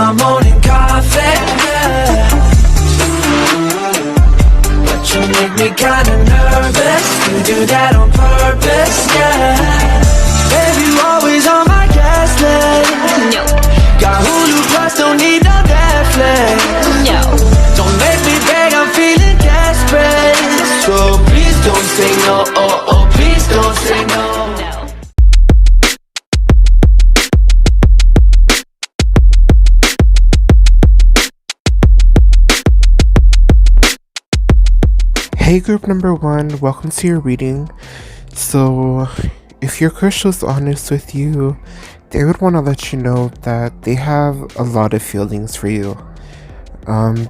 my morning coffee, yeah. But you make me kinda nervous. You do that on purpose, yeah. Baby, you always on my guest list. No, Got Hulu Plus, don't need no Netflix. no. Don't make me beg, I'm feeling desperate. So please don't say no, oh, oh, please don't say no. Hey group number 1, welcome to your reading. So, if your crush was honest with you, they would want to let you know that they have a lot of feelings for you.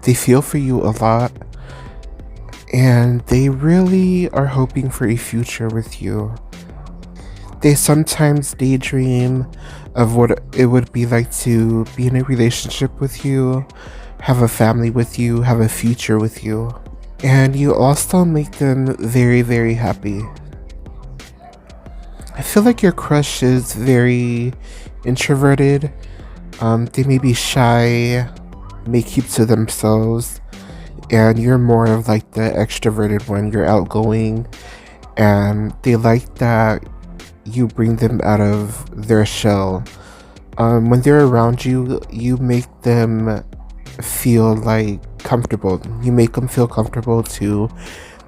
They feel for you a lot, and they really are hoping for a future with you. They sometimes daydream of what it would be like to be in a relationship with you, have a family with you, have a future with you. And you also make them very, very happy. I feel like your crush is very introverted. They may be shy, may keep to themselves, and you're more of like the extroverted one. You're outgoing, and they like that you bring them out of their shell. When they're around you, you make them feel like comfortable. You make them feel comfortable to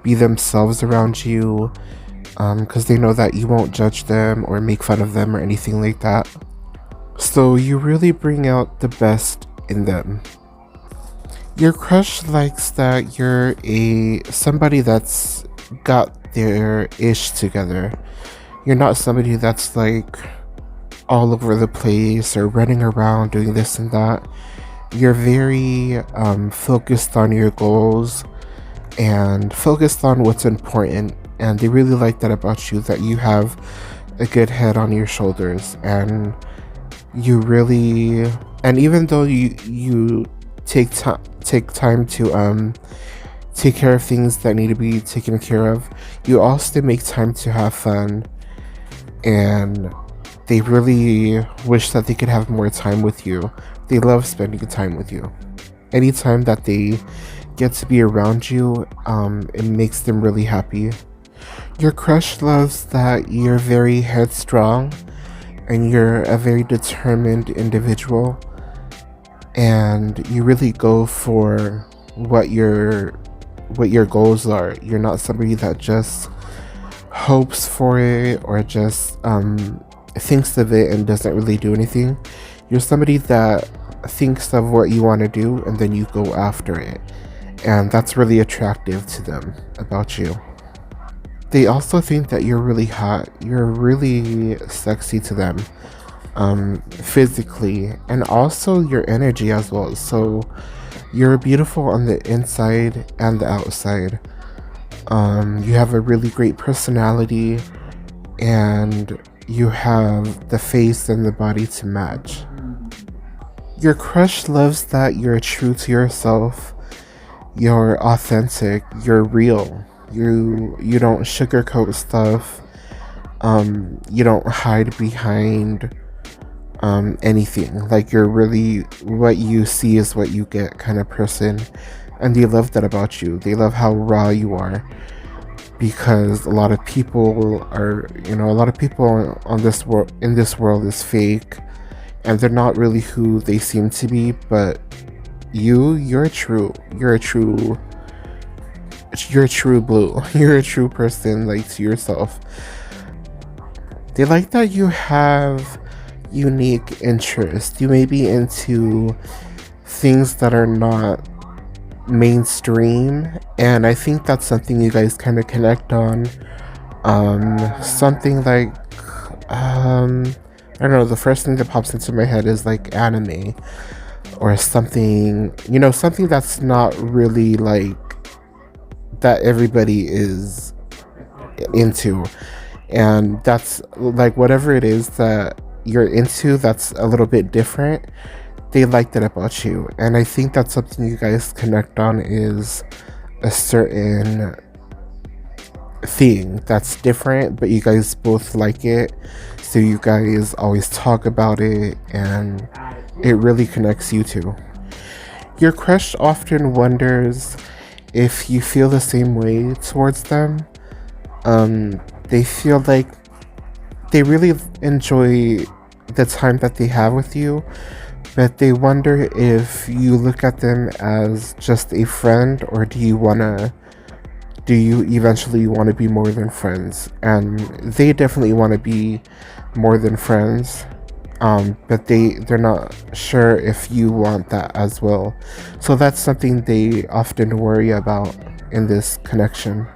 be themselves around you, because they know that you won't judge them or make fun of them or anything like that. So you really bring out the best in them. Your crush likes that you're somebody that's got their ish together. You're not somebody that's like all over the place or running around doing this and that. You're very focused on your goals and focused on what's important, and they really like that about you, that you have a good head on your shoulders, and you really, and even though you take time to take care of things that need to be taken care of, you also make time to have fun, and they really wish that they could have more time with you. They love spending time with you. Anytime that they get to be around you, it makes them really happy. Your crush loves that you're very headstrong and you're a very determined individual, and you really go for what your goals are. You're not somebody that just hopes for it or just thinks of it and doesn't really do anything. You're somebody that thinks of what you want to do and then you go after it, and that's really attractive to them about you. They also think that you're really hot. You're really sexy to them, physically, and also your energy as well. So you're beautiful on the inside and the outside. You have a really great personality, and you have the face and the body to match. Your crush loves that you're true to yourself, you're authentic, you're real. You don't sugarcoat stuff. You don't hide behind anything. Like, you're really, what you see is what you get kind of person. And they love that about you. They love how raw you are, because a lot of people on this world, in this world, is fake, and they're not really who they seem to be. But you're true. You're a true blue. You're a true person, like, to yourself. They like that you have unique interests. You may be into things that are not mainstream, and I think that's something you guys kind of connect on. Something like I don't know, the first thing that pops into my head is like anime or something, something that's not really like that everybody is into. And that's like, whatever it is that you're into that's a little bit different, they like that about you. And I think that's something you guys connect on, is a certain thing that's different, but you guys both like it, so you guys always talk about it, and it really connects you two. Your crush often wonders if you feel the same way towards them. They feel like they really enjoy the time that they have with you, but they wonder if you look at them as just a friend, or do you eventually want to be more than friends? And they definitely want to be more than friends. But they're not sure if you want that as well. So that's something they often worry about in this connection.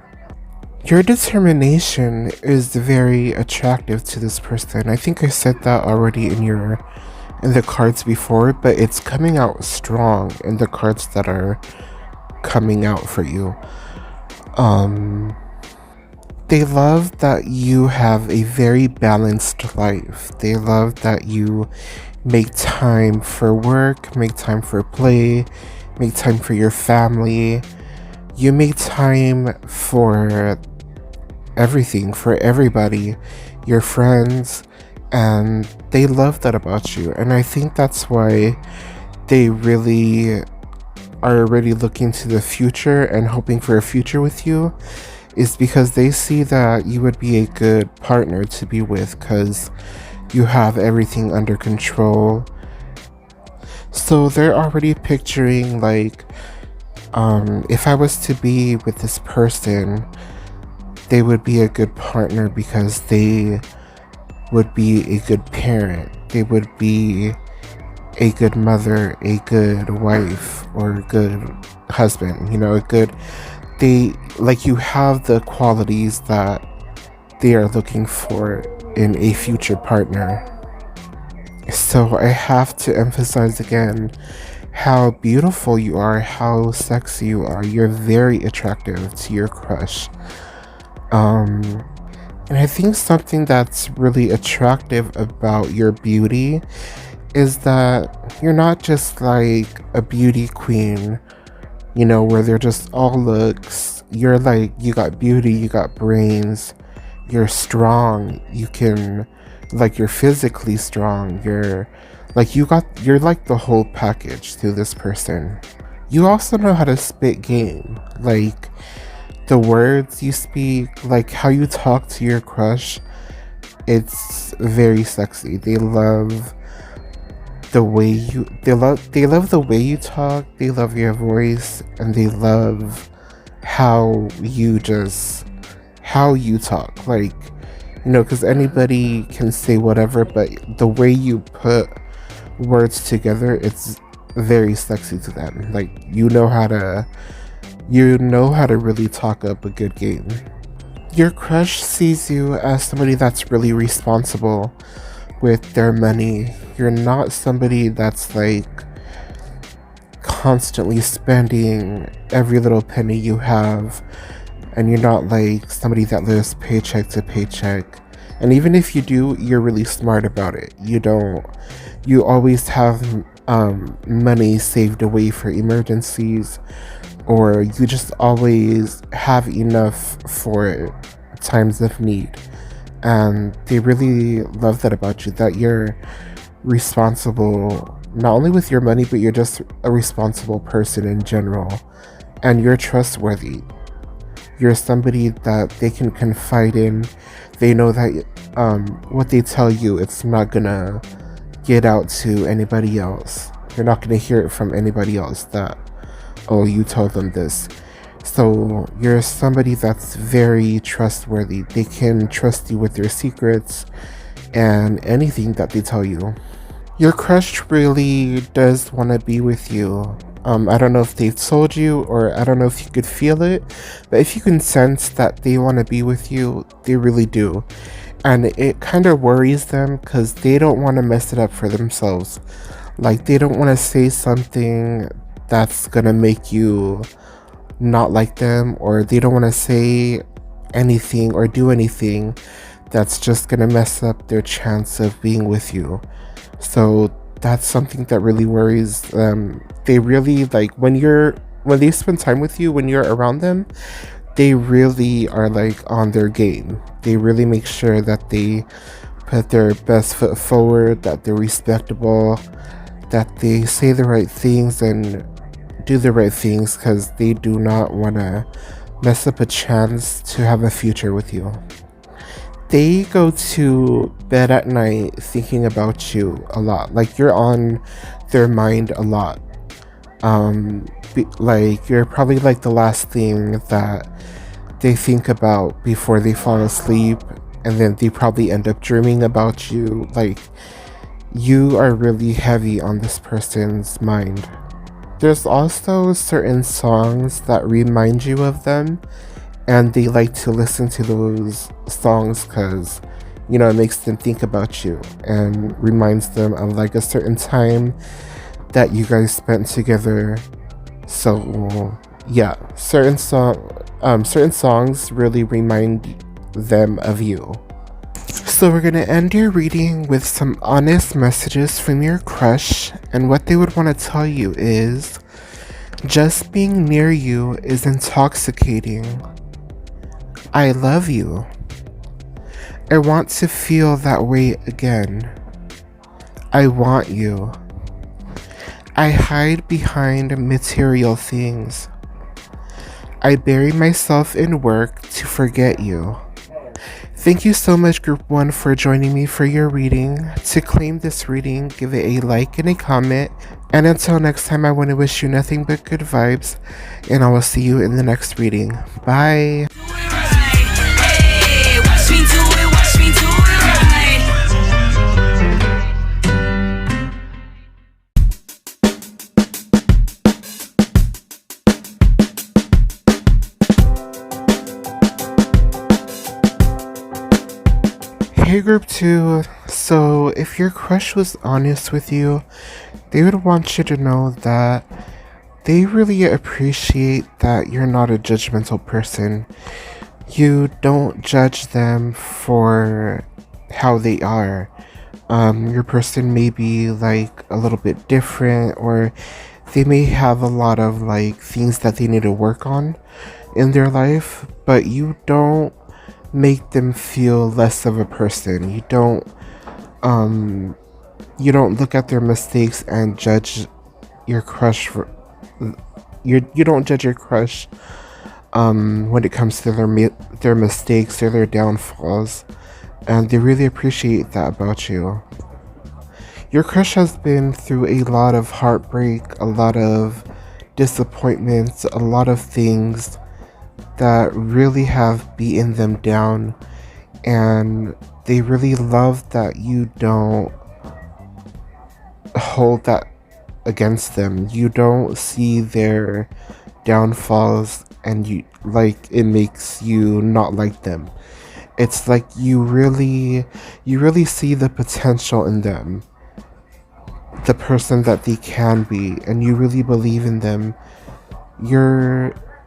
Your determination is very attractive to this person. I think I said that already in the cards before, but it's coming out strong in the cards that are coming out for you. They love that you have a very balanced life. They love that you make time for work, make time for play, make time for your family. You make time for everything, for everybody, your friends, and they love that about you. And I think that's why they really are already looking to the future and hoping for a future with you, is because they see that you would be a good partner to be with because you have everything under control. So they're already picturing, like, if I was to be with this person, they would be a good partner because they would be a good parent. They would be a good mother, a good wife, or a good husband. You have the qualities that they are looking for in a future partner. So I have to emphasize again how beautiful you are, how sexy you are. You're very attractive to your crush. And I think something that's really attractive about your beauty is that you're not just like a beauty queen, where they're just all looks. You're like, you got beauty, you got brains, you're strong, you're physically strong, you're like the whole package to this person. You also know how to spit game, like the words you speak, like how you talk to your crush. It's very sexy. They love the way they love the way you talk, they love your voice, and they love how you talk, because anybody can say whatever, but the way you put words together, it's very sexy to them. Like, you know how to really talk up a good game. Your crush sees you as somebody that's really responsible with their money. You're not somebody that's like constantly spending every little penny you have, and you're not like somebody that lives paycheck to paycheck. And even if you do, you're really smart about it. You always have money saved away for emergencies, or you just always have enough for times of need. And they really love that about you, that you're responsible not only with your money, but you're just a responsible person in general, and you're trustworthy. You're somebody that they can confide in. They know that what they tell you, it's not gonna get out to anybody else. You're not gonna hear it from anybody else that, oh, you told them this. So you're somebody that's very trustworthy. They can trust you with their secrets and anything that they tell you. Your crush really does want to be with you. I don't know if they've told you, or I don't know if you could feel it, but if you can sense that they want to be with you, they really do. And it kind of worries them because they don't want to mess it up for themselves. Like, they don't want to say something that's gonna make you not like them, or they don't want to say anything or do anything that's just gonna mess up their chance of being with you. So that's something that really worries them. They really like when they spend time with you, when you're around them, they really are like on their game. They really make sure that they put their best foot forward, that they're respectable, that they say the right things and do the right things because they do not want to mess up a chance to have a future with you. They go to bed at night thinking about you a lot. Like you're on their mind a lot. Like you're probably like the last thing that they think about before they fall asleep, and then they probably end up dreaming about you. Like you are really heavy on this person's mind. There's also certain songs that remind you of them, and they like to listen to those songs because, you know, it makes them think about you and reminds them of like a certain time that you guys spent together. So yeah, certain songs really remind them of you. So we're gonna end your reading with some honest messages from your crush, and what they would want to tell you is, just being near you is intoxicating. I love you. I want to feel that way again. I want you. I hide behind material things. I bury myself in work to forget you. Thank you so much, Group 1, for joining me for your reading. To claim this reading, give it a like and a comment. And until next time, I want to wish you nothing but good vibes, and I will see you in the next reading. Bye! Hey Group 2, so if your crush was honest with you, they would want you to know that they really appreciate that you're not a judgmental person. You don't judge them for how they are. Your person may be like a little bit different, or they may have a lot of like things that they need to work on in their life, but you don't make them feel less of a person. You don't look at their mistakes and judge your crush for you don't judge your crush when it comes to their mistakes or their downfalls, and they really appreciate that about you. Your crush has been through a lot of heartbreak, a lot of disappointments, a lot of things that really have beaten them down, and they really love that you don't hold that against them. You don't see their downfalls and it makes you not like them. It's like you really see the potential in them, the person that they can be, and you really believe in them.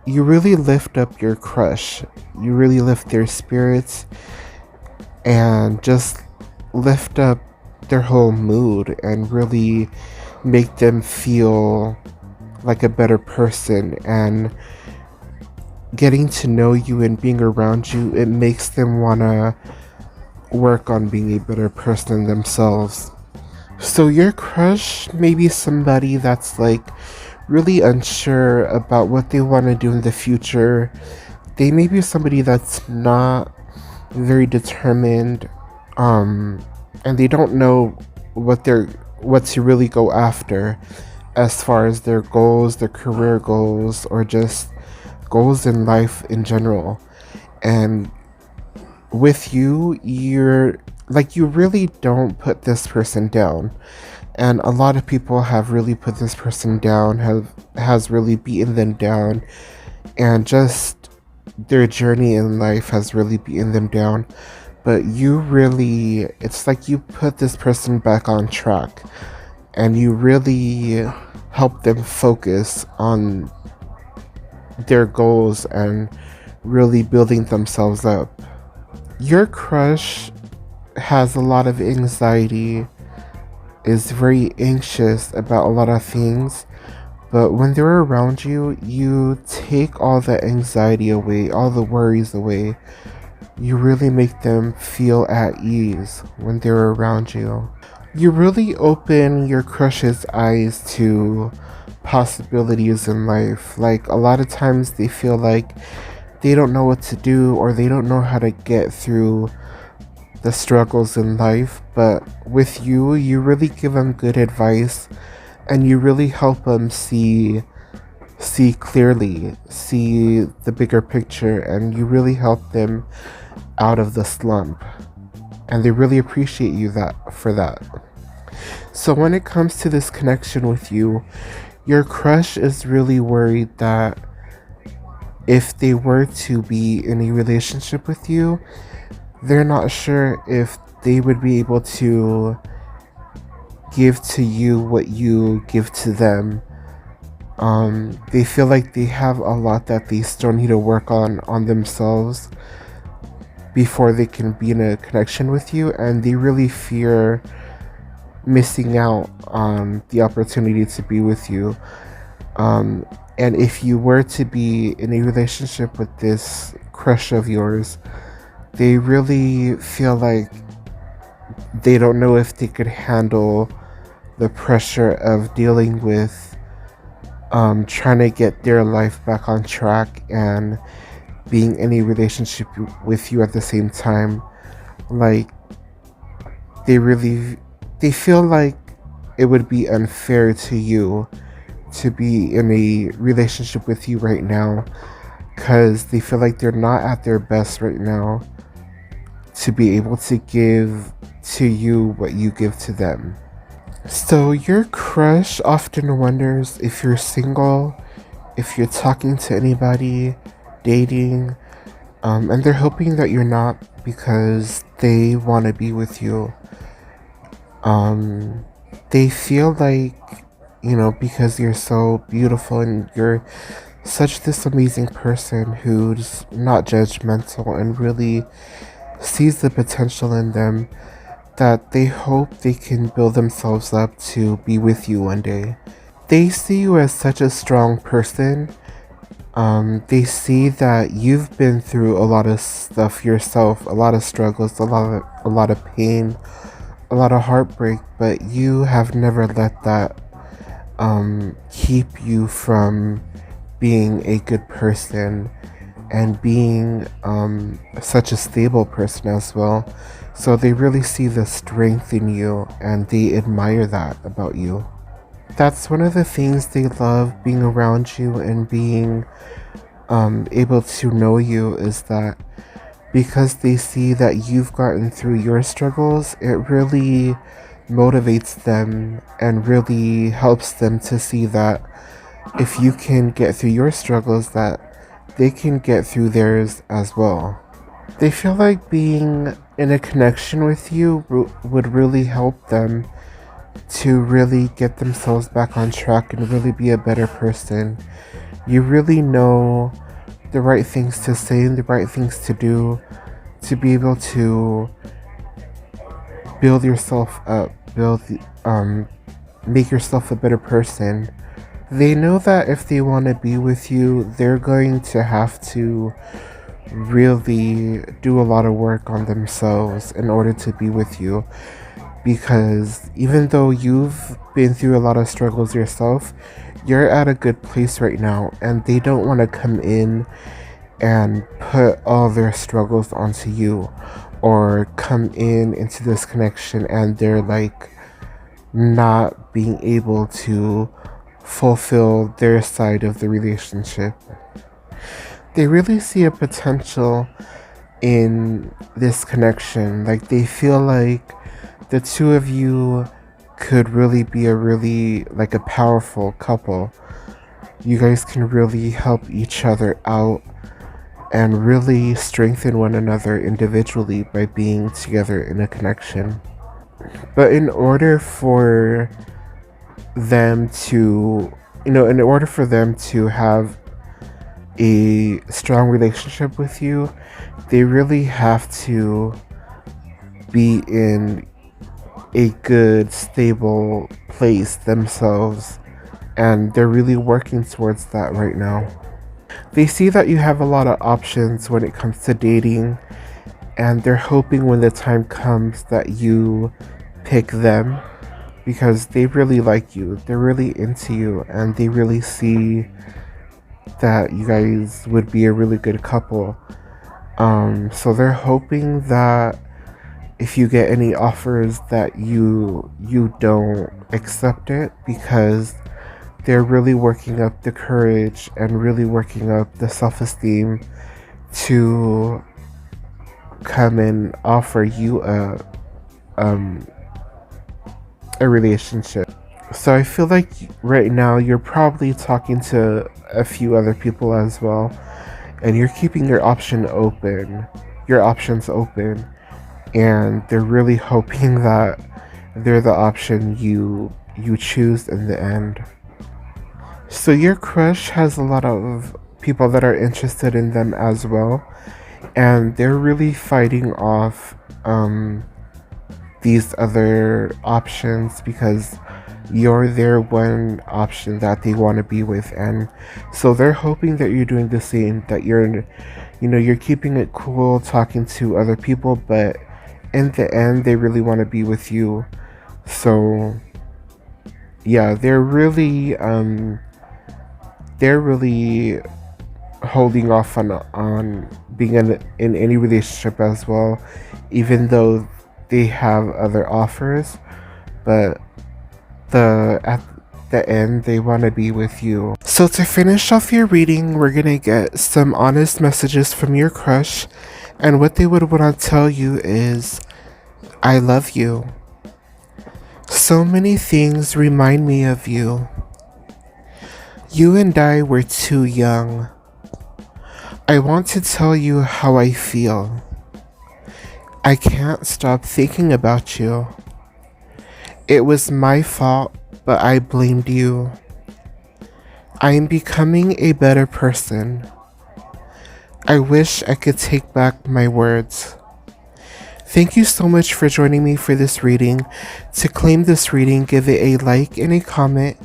You really lift up your crush. You really lift their spirits and just lift up their whole mood and really make them feel like a better person. And getting to know you and being around you, it makes them want to work on being a better person themselves. So your crush may be somebody that's like really unsure about what they want to do in the future. They may be somebody that's not very determined, and they don't know what to really go after as far as their goals, their career goals, or just goals in life in general. And with you, you really don't put this person down. And a lot of people have really put this person down, has really beaten them down, and just their journey in life has really beaten them down. But it's like you put this person back on track, and you really help them focus on their goals and really building themselves up. Your crush has a lot of anxiety, is very anxious about a lot of things, but when they're around you, you take all the anxiety away, all the worries away. You really make them feel at ease when they're around you. You really open your crush's eyes to possibilities in life. Like, a lot of times they feel like they don't know what to do or they don't know how to get through the struggles in life, but with you, you really give them good advice and you really help them see clearly, see the bigger picture, and you really help them out of the slump. And they really appreciate you that for that. So when it comes to this connection with you, your crush is really worried that if they were to be in a relationship with you, they're not sure if they would be able to give to you what you give to them. They feel like they have a lot that they still need to work on themselves before they can be in a connection with you, and they really fear missing out on the opportunity to be with you. And if you were to be in a relationship with this crush of yours, they really feel like they don't know if they could handle the pressure of dealing with trying to get their life back on track and being in a relationship with you at the same time. Like, they feel like it would be unfair to you to be in a relationship with you right now, because they feel like they're not at their best right now to be able to give to you what you give to them. So your crush often wonders if you're single, if you're talking to anybody, dating, and they're hoping that you're not because they want to be with you. Um, they feel like, because you're so beautiful and you're such this amazing person who's not judgmental and really sees the potential in them, that they hope they can build themselves up to be with you one day. They see you as such a strong person. They see that you've been through a lot of stuff yourself, a lot of struggles, a lot of pain, a lot of heartbreak, but you have never let that keep you from being a good person and being such a stable person as well. So they really see the strength in you and they admire that about you. That's one of the things they love being around you and being able to know you, is that because they see that you've gotten through your struggles, it really motivates them and really helps them to see that if you can get through your struggles, that they can get through theirs as well. They feel like being in a connection with you would really help them to really get themselves back on track and really be a better person. You really know the right things to say and the right things to do to be able to build yourself up, make yourself a better person. They know that if they want to be with you, they're going to have to really do a lot of work on themselves in order to be with you, because even though you've been through a lot of struggles yourself, you're at a good place right now, and they don't want to come in and put all their struggles onto you, or come in into this connection and they're like not being able to fulfill their side of the relationship. They really see a potential in this connection. Like, they feel like the two of you could really be like a powerful couple. You guys can really help each other out and really strengthen one another individually by being together in a connection. But in order for them to, in order for them to have a strong relationship with you, they really have to be in a good, stable place themselves. And they're really working towards that right now. They see that you have a lot of options when it comes to dating, and they're hoping when the time comes that you pick them because they really like you, they're really into you, and they really see that you guys would be a really good couple. So they're hoping that if you get any offers that you don't accept it, because they're really working up the courage and really working up the self-esteem to come and offer you a relationship. So I feel like right now you're probably talking to a few other people as well, and you're keeping your options open, and they're really hoping that they're the option you choose in the end. So your crush has a lot of people that are interested in them as well, and they're really fighting off these other options because you're their one option that they want to be with. And so they're hoping that you're doing the same, that you're keeping it cool talking to other people, but in the end they really want to be with you. So yeah, they're really holding off on being in any relationship as well, even though they have other offers, but at the end they want to be with you. So to finish off your reading, we're gonna get some honest messages from your crush, and what they would want to tell you is, I love you. So many things remind me of you. You and I were too young. I want to tell you how I feel. I can't stop thinking about you. It was my fault, but I blamed you. I am becoming a better person. I wish I could take back my words. Thank you so much for joining me for this reading. To claim this reading, give it a like and a comment.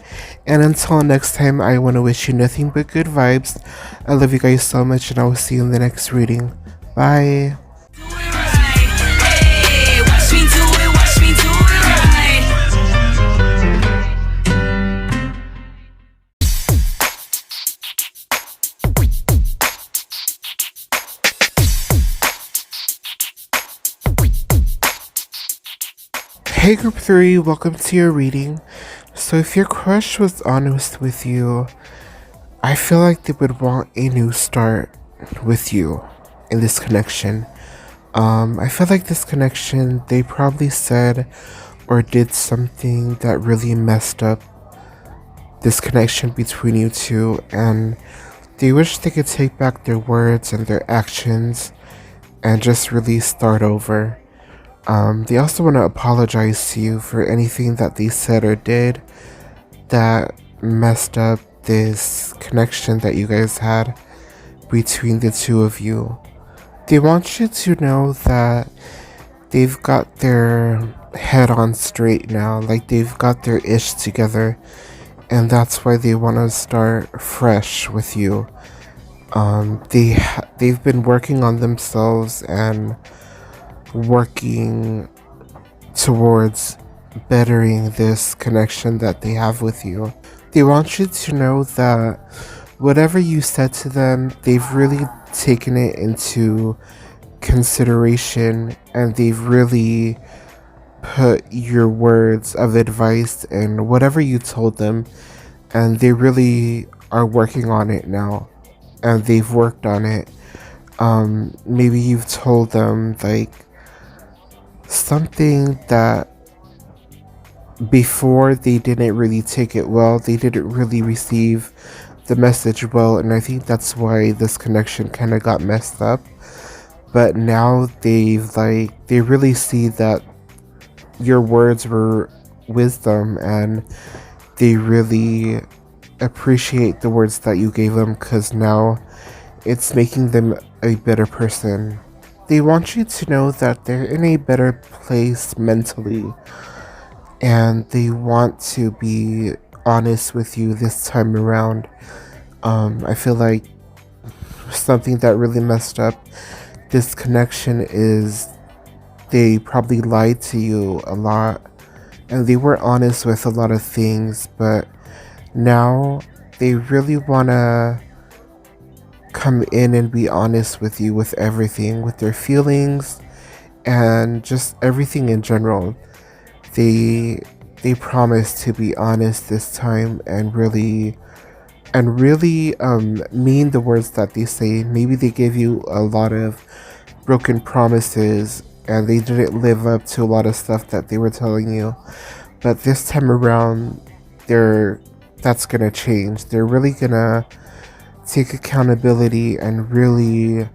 And until next time, I want to wish you nothing but good vibes. I love you guys so much, and I will see you in the next reading. Bye. Hey group 3, welcome to your reading. So if your crush was honest with you, I feel like they would want a new start with you in this connection. I feel like this connection, they probably said or did something that really messed up this connection between you two, and they wish they could take back their words and their actions and just really start over. They also want to apologize to you for anything that they said or did that messed up this connection that you guys had between the two of you. They want you to know that they've got their head on straight now, like they've got their ish together, and that's why they want to start fresh with you. They've been working on themselves and working towards bettering this connection that they have with you. They want you to know that whatever you said to them, they've really taken it into consideration, and they've really put your words of advice and whatever you told them, and they really are working on it now, and they've worked on it. Maybe you've told them like something that before they didn't really take it well, they didn't really receive the message well, and I think that's why this connection kind of got messed up. But now they really see that your words were wisdom, and they really appreciate the words that you gave them, because now it's making them a better person. They want you to know that they're in a better place mentally, and they want to be honest with you this time around. I feel like something that really messed up this connection is they probably lied to you a lot, and they were honest with a lot of things, but now they really want to come in and be honest with you with everything, with their feelings and just everything in general. They they promise to be honest this time and really mean the words that they say. Maybe they gave you a lot of broken promises and they didn't live up to a lot of stuff that they were telling you. But this time around, they're that's gonna change. They're really gonna take accountability and really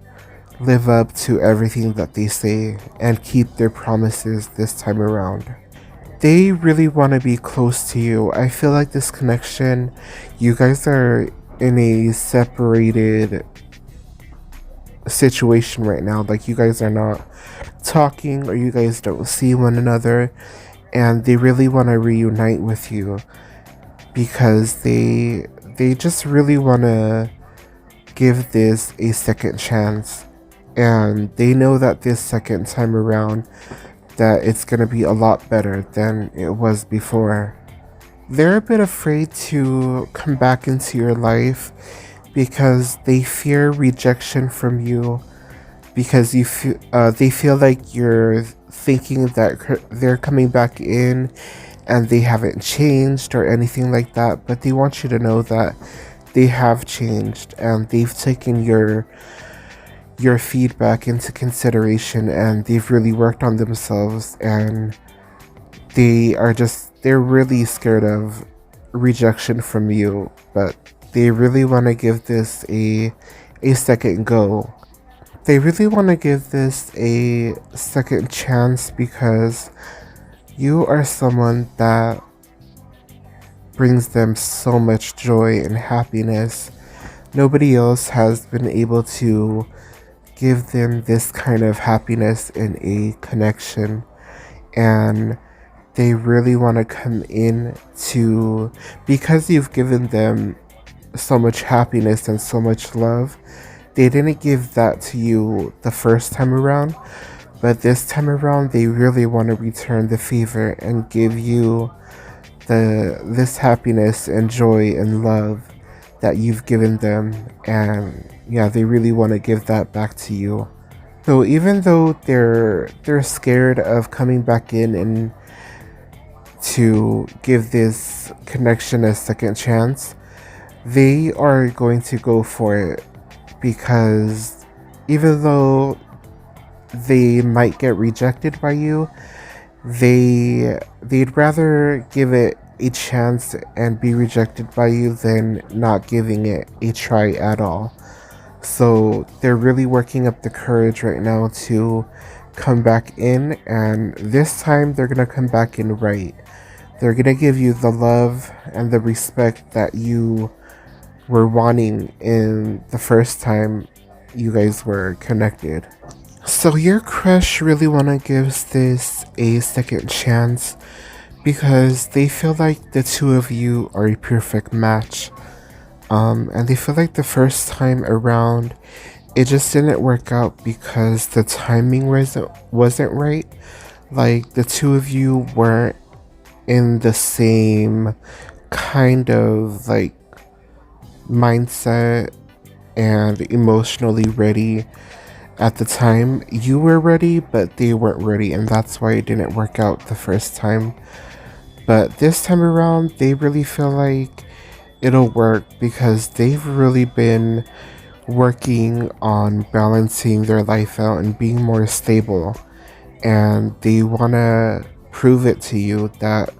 live up to everything that they say and keep their promises this time around. They really want to be close to you. I feel like this connection, you guys are in a separated situation right now. Like, you guys are not talking or you guys don't see one another, and they really want to reunite with you because they just really want to give this a second chance, and they know that this second time around that it's going to be a lot better than it was before. They're a bit afraid to come back into your life because they fear rejection from you, because they feel like you're thinking that they're coming back in and they haven't changed or anything like that, but they want you to know that they have changed and they've taken your feedback into consideration and they've really worked on themselves, and they're really scared of rejection from you, but they really want to give this a second go. They really want to give this a second chance because you are someone that brings them so much joy and happiness. Nobody else has been able to give them this kind of happiness in a connection, and they really want to come in to, because you've given them so much happiness and so much love. They didn't give that to you the first time around, but this time around they really want to return the favor and give you this happiness and joy and love that you've given them. And yeah, they really want to give that back to you. So even though they're scared of coming back in and to give this connection a second chance, they are going to go for it, because even though they might get rejected by you, they'd rather give it a chance and be rejected by you than not giving it a try at all. So they're really working up the courage right now to come back in, and this time they're gonna come back in right. They're gonna give you the love and the respect that you were wanting in the first time you guys were connected. So your crush really wanna give this a second chance because they feel like the two of you are a perfect match. And they feel like the first time around it just didn't work out because the timing wasn't right. Like, the two of you weren't in the same kind of like mindset and emotionally ready at the time. You were ready, but they weren't ready, and that's why it didn't work out the first time. But this time around, they really feel like it'll work because they've really been working on balancing their life out and being more stable. And they want to prove it to you that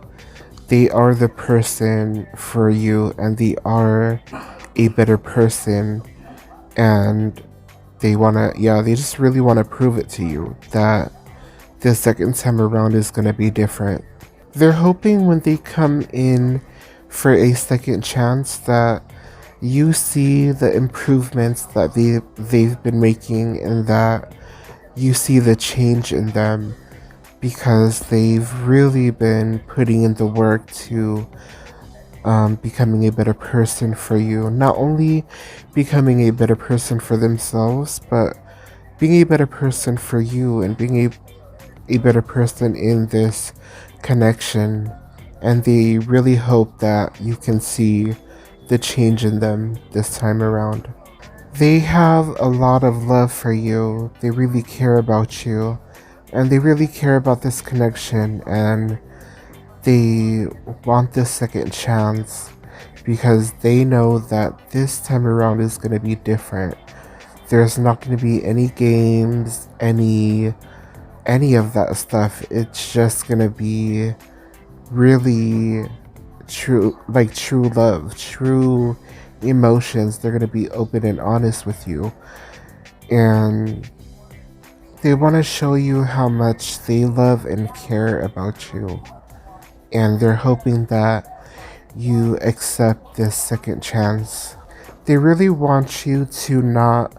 they are the person for you and they are a better person. And they just really want to prove it to you that the second time around is going to be different. They're hoping when they come in for a second chance that you see the improvements that they've been making and that you see the change in them, because they've really been putting in the work to becoming a better person for you. Not only becoming a better person for themselves, but being a better person for you and being a better person in this connection, and they really hope that you can see the change in them this time around. They have a lot of love for you, they really care about you, and they really care about this connection, and they want this second chance because they know that this time around is going to be different. There's not going to be any games, any of that stuff. It's just going to be really true, like true love, true emotions. They're going to be open and honest with you, and they want to show you how much they love and care about you, and they're hoping that you accept this second chance. They really want you to not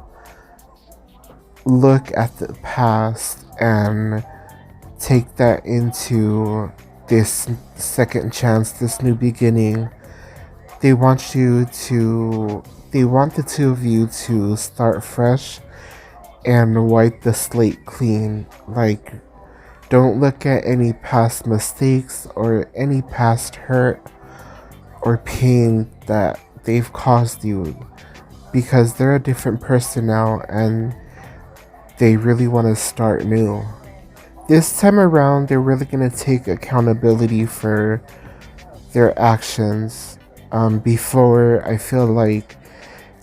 look at the past and take that into this second chance, this new beginning. They want they want the two of you to start fresh and wipe the slate clean. Like, don't look at any past mistakes or any past hurt or pain that they've caused you, because they're a different person now and they really want to start new. This time around, they're really going to take accountability for their actions. Before, I feel like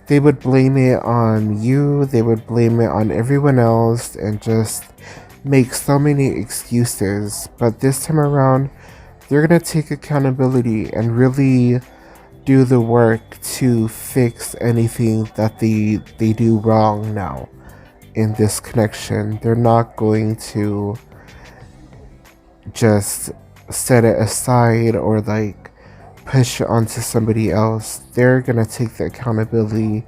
they would blame it on you, they would blame it on everyone else, and just make so many excuses. But this time around, they're going to take accountability and really do the work to fix anything that they do wrong now in this connection. They're not going to just set it aside or like push it onto somebody else. They're gonna take the accountability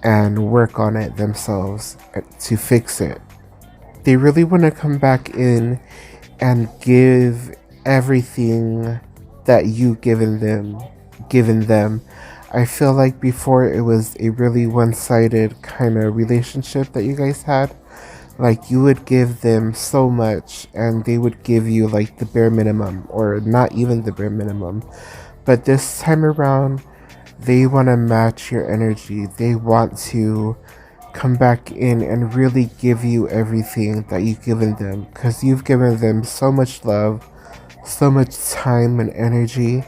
and work on it themselves to fix it. They really want to come back in and give everything that you given them. I feel like before it was a really one-sided kind of relationship that you guys had. Like, you would give them so much and they would give you like the bare minimum, or not even the bare minimum. But this time around, they want to match your energy. They want to come back in and really give you everything that you've given them, because you've given them so much love, so much time and energy,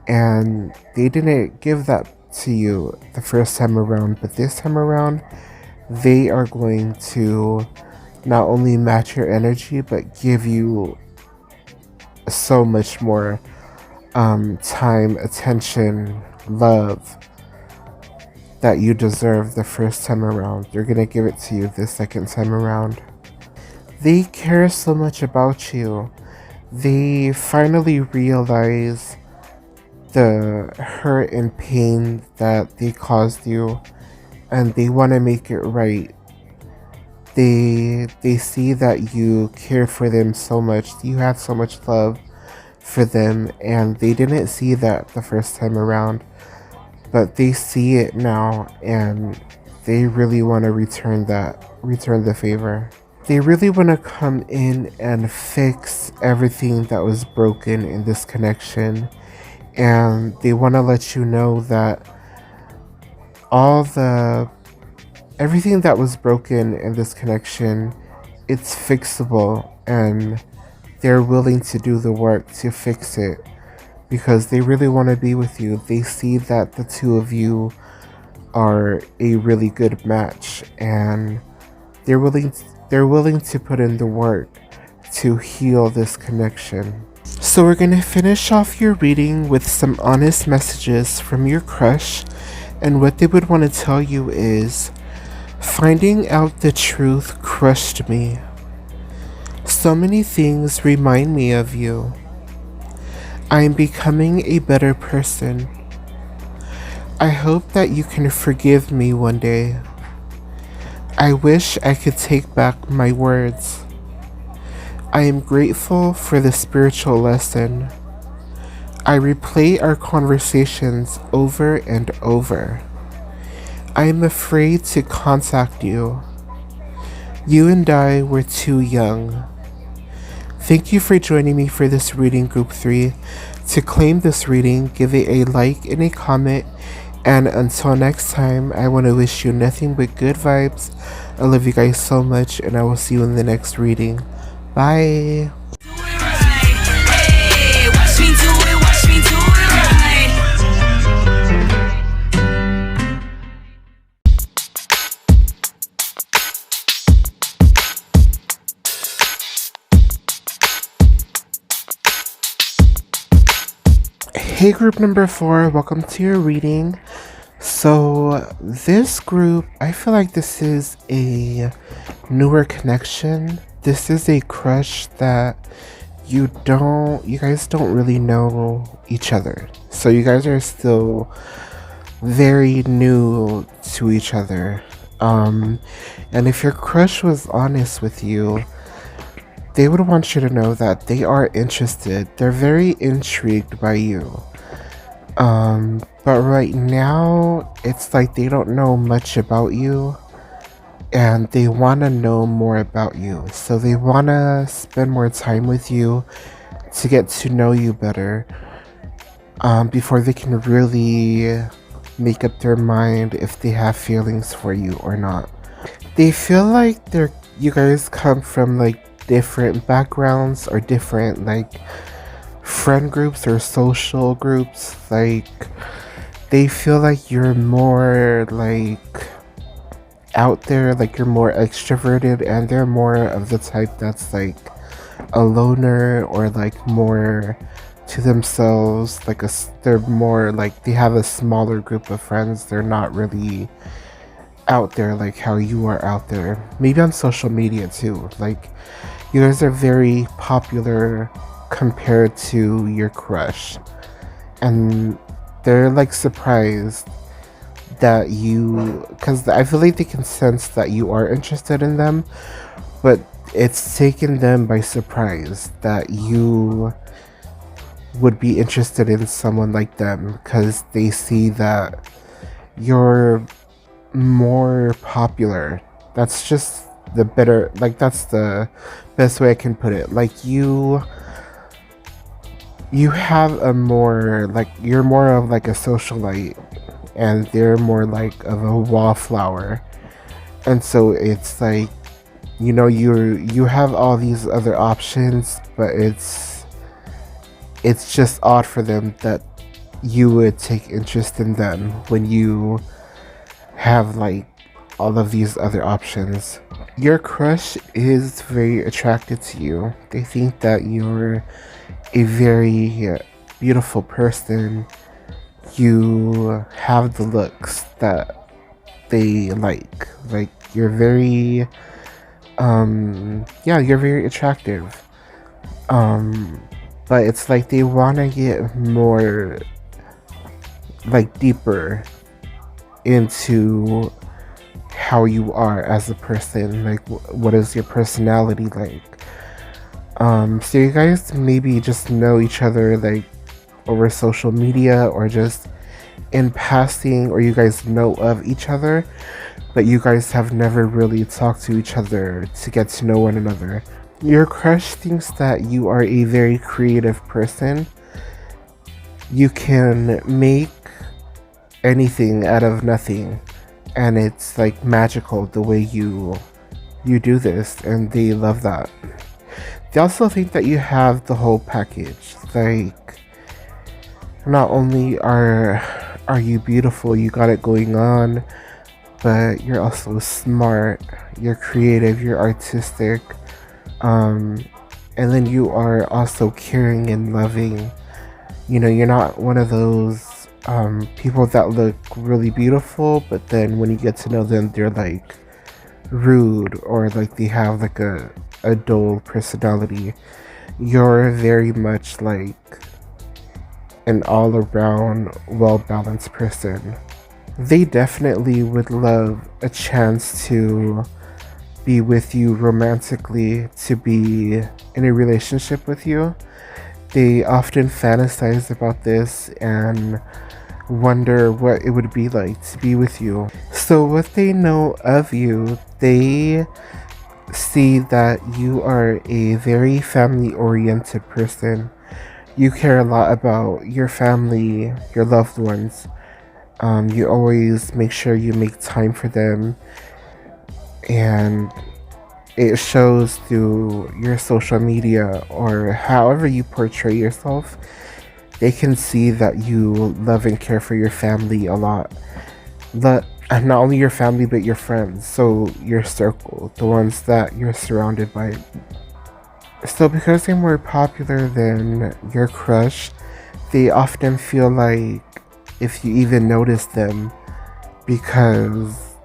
and they didn't give that to you the first time around. But this time around, they are going to not only match your energy but give you so much more time, attention, love that you deserve the first time around. They're gonna give it to you the second time around. They care so much about you. They finally realize the hurt and pain that they caused you, and they want to make it right. They see that you care for them so much. You have so much love for them, and they didn't see that the first time around, but they see it now, and they really want to return the favor. They really want to come in and fix everything that was broken in this connection, and they want to let you know that everything that was broken in this connection, it's fixable, and they're willing to do the work to fix it because they really want to be with you. They see that the two of you are a really good match, and they're willing to put in the work to heal this connection. So we're gonna finish off your reading with some honest messages from your crush, and what they would want to tell you is, finding out the truth crushed me. So many things remind me of you. I am becoming a better person. I hope that you can forgive me one day. I wish I could take back my words. I am grateful for the spiritual lesson. I replay our conversations over and over. I am afraid to contact you. You and I were too young. Thank you for joining me for this reading, Group 3. To claim this reading, give it a like and a comment. And until next time, I want to wish you nothing but good vibes. I love you guys so much, and I will see you in the next reading. Bye. Hey group number 4, welcome to your reading. So this group, I feel like this is a newer connection. This is a crush that you guys don't really know each other. So you guys are still very new to each other. And if your crush was honest with you, they would want you to know that they are interested. They're very intrigued by you. But right now, it's like they don't know much about you, and they want to know more about you. So they want to spend more time with you to get to know you better, before they can really make up their mind if they have feelings for you or not. They feel like you guys come from like different backgrounds or different like friend groups or social groups. Like they feel like you're more like out there, like you're more extroverted, and they're more of the type that's like a loner or like more to themselves. They're more like they have a smaller group of friends. They're not really out there like how you are out there. Maybe on social media too. Like you guys are very popular compared to your crush, and they're like surprised that because I feel like they can sense that you are interested in them, but it's taken them by surprise that you would be interested in someone like them, because they see that you're more popular. That's just that's the best way I can put it. Like you have a more like, you're more of like a socialite, and they're more like of a wallflower. And so it's like, you have all these other options, but it's just odd for them that you would take interest in them when you have like all of these other options. Your crush is very attracted to you. They think that you're a very beautiful person. You have the looks that they like. Like you're very you're very attractive. But it's like they want to get more like deeper into how you are as a person. Like what is your personality like? So you guys maybe just know each other like over social media, or just in passing, or you guys know of each other, but you guys have never really talked to each other to get to know one another. Your crush thinks that you are a very creative person. You can make anything out of nothing, and it's like magical the way you do this, and they love that. They also think that you have the whole package. Like, not only are you beautiful, you got it going on, but you're also smart, you're creative, you're artistic, and then you are also caring and loving. You're not one of those people that look really beautiful, but then when you get to know them, they're like rude, or like they have like a dull personality. You're very much like an all-around well-balanced person. They definitely would love a chance to be with you romantically, to be in a relationship with you. They often fantasize about this and wonder what it would be like to be with you. So what they know of you, they see that you are a very family oriented person. You care a lot about your family, your loved ones. You always make sure you make time for them, and it shows through your social media or however you portray yourself. They can see that you love and care for your family a lot. And not only your family, but your friends. So your circle, the ones that you're surrounded by. So because they're more popular than your crush, they often feel like if you even notice them, because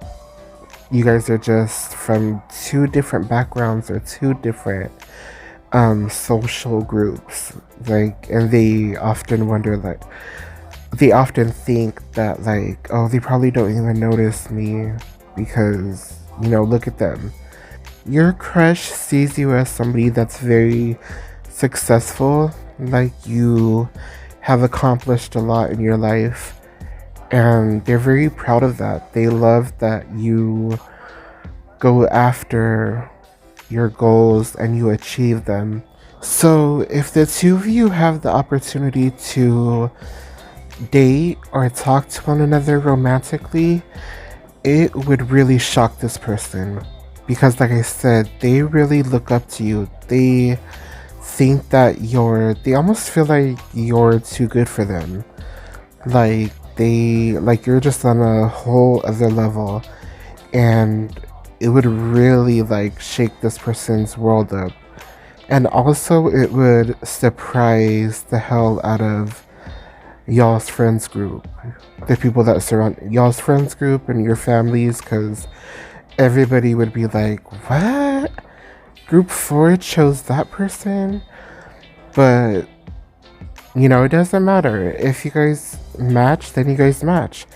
you guys are just from two different backgrounds or two different social groups, like, and they often wonder, like, they often think that, like, oh, they probably don't even notice me because, look at them. Your crush sees you as somebody that's very successful, like you have accomplished a lot in your life, and they're very proud of that. They love that you go after your goals and you achieve them. So, if the two of you have the opportunity to date or talk to one another romantically, it would really shock this person. Because, like I said, they really look up to you. They think that they almost feel like you're too good for them. Like you're just on a whole other level. And it would really, like, shake this person's world up. And also, it would surprise the hell out of y'all's friends group, the people that surround y'all's friends group and your families, because everybody would be like, what? Group 4 chose that person? But, it doesn't matter. If you guys match, then you guys match.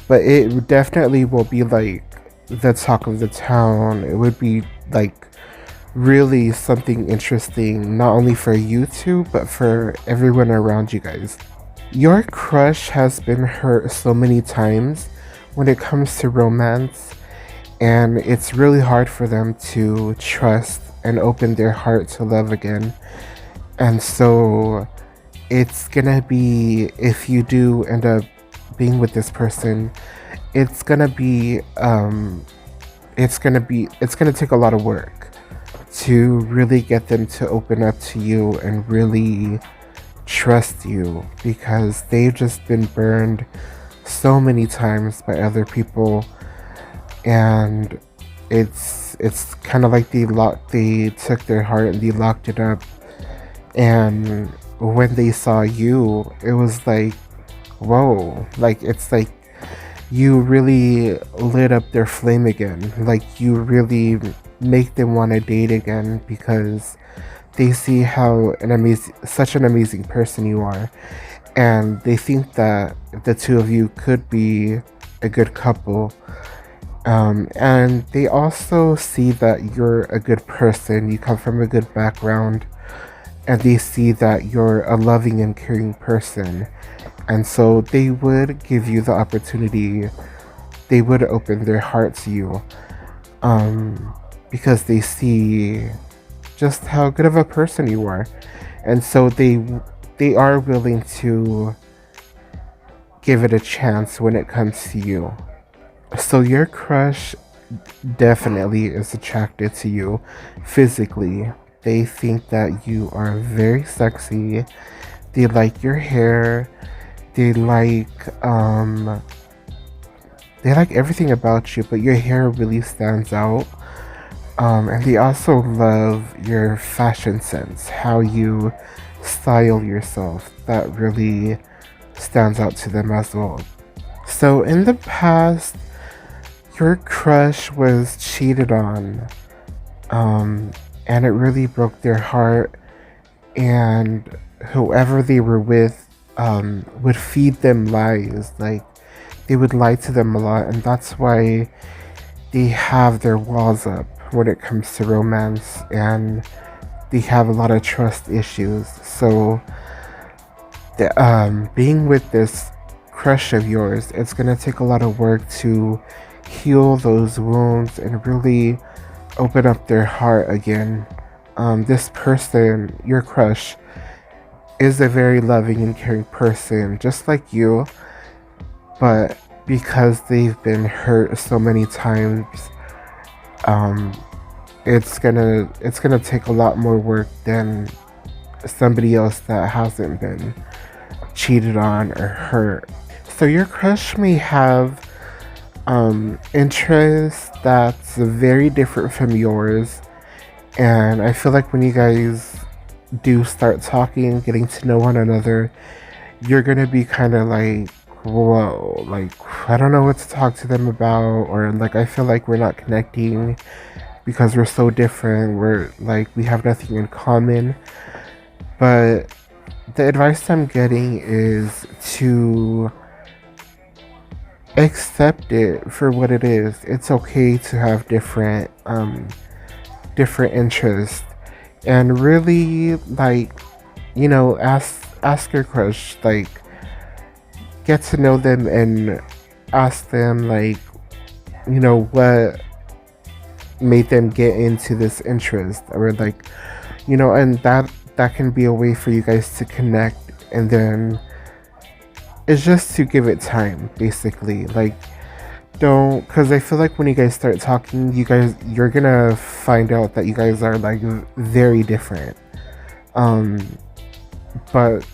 But it definitely will be like the talk of the town. It would be like really something interesting, not only for you two, but for everyone around you guys. Your crush has been hurt so many times when it comes to romance, and it's really hard for them to trust and open their heart to love again. And so it's gonna be, if you do end up being with this person, it's gonna take a lot of work to really get them to open up to you and really trust you, because they've just been burned so many times by other people. And it's kind of like they took their heart and they locked it up, and when they saw you, it was like, whoa, like, it's like you really lit up their flame again. Like, you really make them want to date again, because they see how such an amazing person you are, and they think that the two of you could be a good couple. And they also see that you're a good person, you come from a good background, and they see that you're a loving and caring person. And so they would give you the opportunity, they would open their heart to you, because they see just how good of a person you are. And so they are willing to give it a chance when it comes to you. So your crush definitely is attracted to you physically. They think that you are very sexy. They like your hair. They like everything about you, but your hair really stands out. And they also love your fashion sense, how you style yourself. That really stands out to them as well. So in the past, your crush was cheated on, and it really broke their heart, and whoever they were with would feed them lies. Like, they would lie to them a lot, and that's why they have their walls up when it comes to romance, and they have a lot of trust issues. So being with this crush of yours, it's gonna take a lot of work to heal those wounds and really open up their heart again. This person, your crush, is a very loving and caring person, just like you, but because they've been hurt so many times, um, it's gonna take a lot more work than somebody else that hasn't been cheated on or hurt. So your crush may have interests that's very different from yours, and I feel like when you guys do start talking, getting to know one another, you're gonna be kind of like, whoa, like I don't know what to talk to them about, or like I feel like we're not connecting because we're so different. We're like we have nothing in common. But the advice I'm getting is to accept it for what it is. It's okay to have different interests, and really like, ask your crush, like get to know them and ask them like, what made them get into this interest, or like, and that can be a way for you guys to connect. And then it's just to give it time, basically. Like, don't, because I feel like when you guys start talking, you're gonna find out that you guys are like very different. But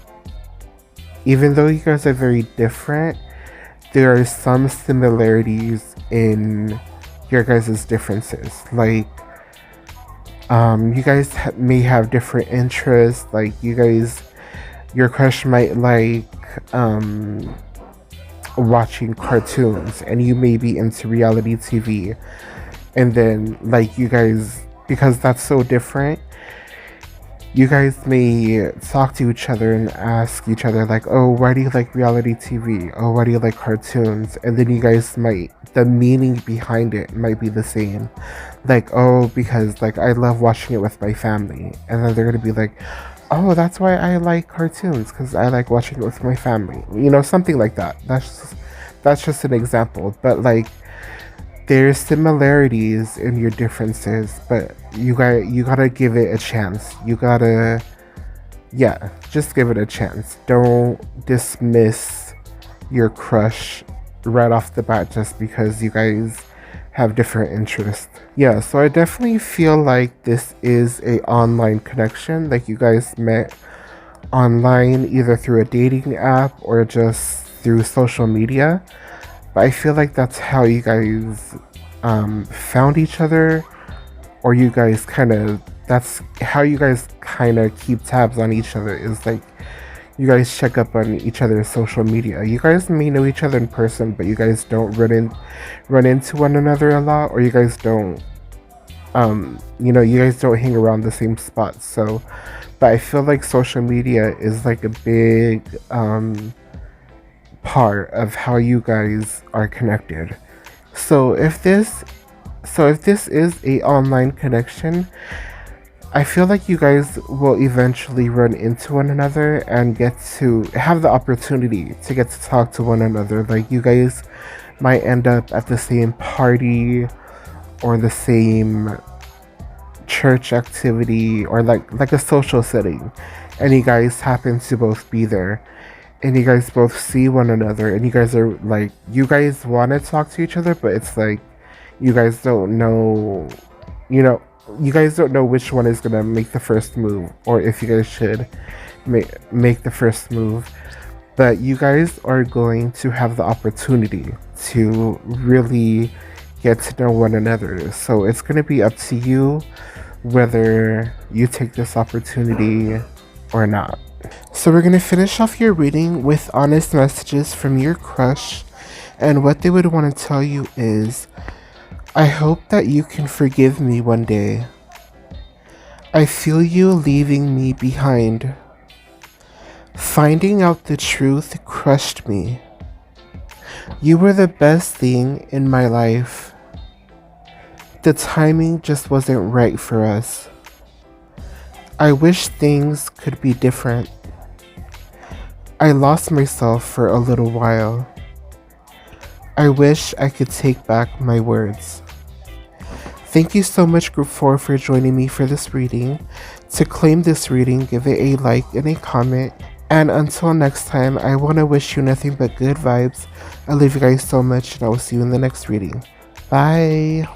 even though you guys are very different, there are some similarities in your guys' differences. Like, you guys may have different interests. Like, your crush might like watching cartoons, and you may be into reality TV. And then, like, you guys, because that's so different, you guys may talk to each other and ask each other like, oh, why do you like reality TV? Oh, why do you like cartoons? And then you guys the meaning behind it might be the same. Like, oh, because like I love watching it with my family. And then they're gonna be like, oh, that's why I like cartoons, because I like watching it with my family. Something like that. That's just an example. But like, there's similarities in your differences, but you gotta give it a chance. Just give it a chance. Don't dismiss your crush right off the bat just because you guys have different interests. Yeah, so I definitely feel like this is a online connection. Like, you guys met online either through a dating app or just through social media. But I feel like that's how you guys found each other, or that's how you guys kind of keep tabs on each other, is like you guys check up on each other's social media. You guys may know each other in person, but you guys don't run into one another a lot, or you guys don't you guys don't hang around the same spots. So, but I feel like social media is like a big part of how you guys are connected. So if this is a online connection, I feel like you guys will eventually run into one another and get to have the opportunity to get to talk to one another. Like, you guys might end up at the same party or the same church activity, or like a social setting, and you guys happen to both be there, and you guys both see one another, and you guys are like, you guys want to talk to each other, but it's like you guys don't know, you guys don't know which one is gonna make the first move, or if you guys should make the first move. But you guys are going to have the opportunity to really get to know one another. So it's going to be up to you whether you take this opportunity or not. So we're going to finish off your reading with honest messages from your crush. And what they would want to tell you is, I hope that you can forgive me one day. I feel you leaving me behind. Finding out the truth crushed me. You were the best thing in my life. The timing just wasn't right for us. I wish things could be different. I lost myself for a little while. I wish I could take back my words. Thank you so much, Group 4, for joining me for this reading. To claim this reading, give it a like and a comment. And until next time, I want to wish you nothing but good vibes. I love you guys so much, and I will see you in the next reading. Bye!